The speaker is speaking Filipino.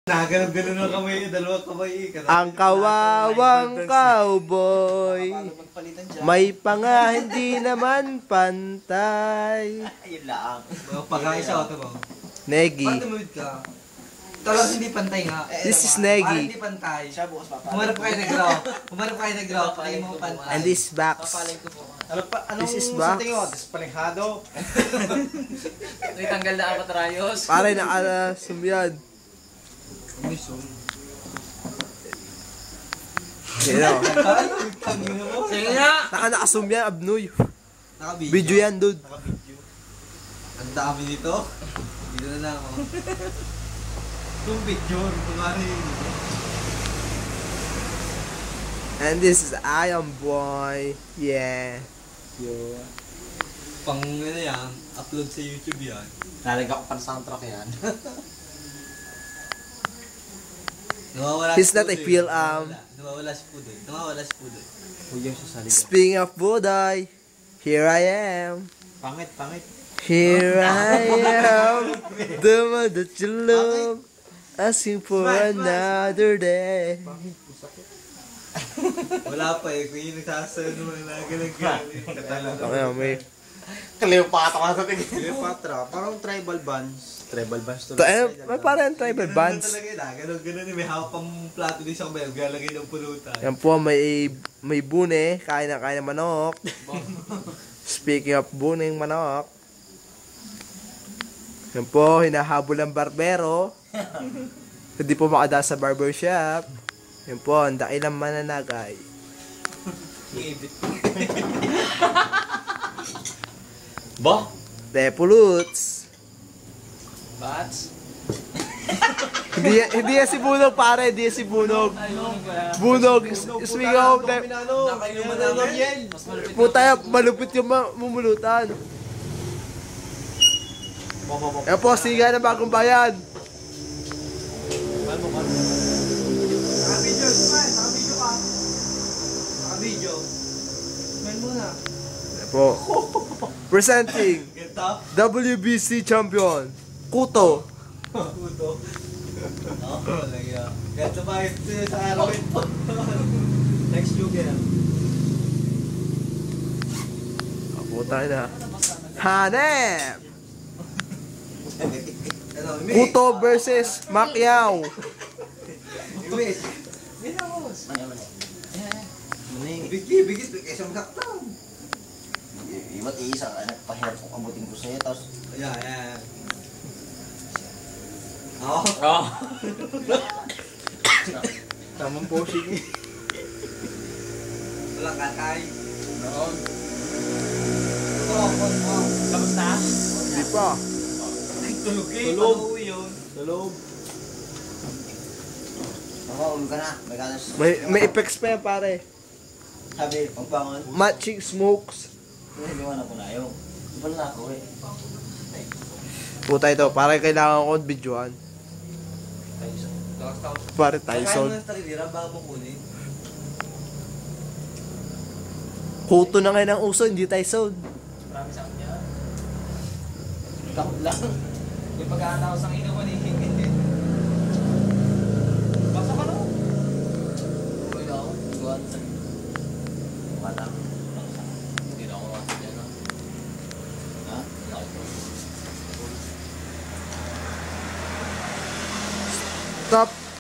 Ganun ang kamay, dalawang kamay. Ang kawawang cowboy, may panga hindi naman pantay. Ayun lang. Pagkaisa ko ito ba? Negi. Ba't tumawid ka? Talagang hindi pantay nga. This is Parang Negi. hindi pantay. Siya bukas papalay. Humarap kayo nag-grow. Humarap kayo nag-grow. Pakay mo pantay. And this box. Papalay ko po. Anong This is sa box. tingin mo? Dispanihado? May tanggal na apat rayos. Pare nakalasum yan. Sino? Sige nga! Nakasum yan, abnoy. Naka-video. Video yan, dude. Naka-video. Ang dami nito. Dito na lang ako. Itong video, kumari. And this is Iron Boy. Yeah. Pang ano yan, upload sa YouTube yan. Nalagay ko pa soundtrack yan. Nawawala He's si not a Pudoy. feel, Nawawala si Pudoy. Nawawala si Pudoy. Huwag sa salida. Speaking of Buday, here I am. Pangit. Here I am. The one that you love. Asking for another day. Wala pa eh. Kung yung nagsasayo naman na galing-galing. Okay, may. Cleopatra ka sa tingin. Cleopatra, parang tribal bands. Tribal bands to. May parang tribal bands. Ganun eh. May hawak pang plato din sa kamay. Galagay ng pulutan. Yan po, may bune. Kain na manok. Speaking of buning manok. Yan po, hinahabol ang barbero. Hindi po makadaan sa barbershop. Yan po, ang dakilang mananagay. Ba? Tepuluts. Bats? Hindi yan si Bunog, pare. Hindi yan si Bunog. Bunog, speaking of Nakainuman namin. puta, malupit yung mumulutan. Yan po, siga ng bagong bayan. Naka-video. Naka-video ka. Naka-video. Smile muna. Yan po. Presenting Ganda. WBC champion, Kuto. Puto. Oo, talaga. Ganda ba ito sa araw ito? Next joke yan. Puta na. Hanep! Ano, Kuto versus Macquiao. Iwis. Bigis. Kaysa magkaktaw. Iba't isa, nagpahirap kong abutin ko sa'yo, tapos Ayan. Oo. Oh. tamang posing eh. Walang katay. Noon. Oo. Tapos na? Hindi pa. Tulog eh. Tulog. Paano yun? Sa loob. Ako, ulo ka na. May kanas. May effects pa yan, pare. Sabi, pagpangon. Matching smokes. Hiniwan ako na yung. Ipal na ako eh. Puta ito, pare kailangan ko videoan. Pare Kaya Tyson. mo ng tarilira bago mo kunin. Kuto na ngayon ang uso, hindi Tyson. Marami sa kanya. Takot lang. Yung pag-aana ko sa inuman eh. Basta ka no? Uy na ako. Iguan sa Wala. Hindi na ako kasi dyan no? Ha? Stop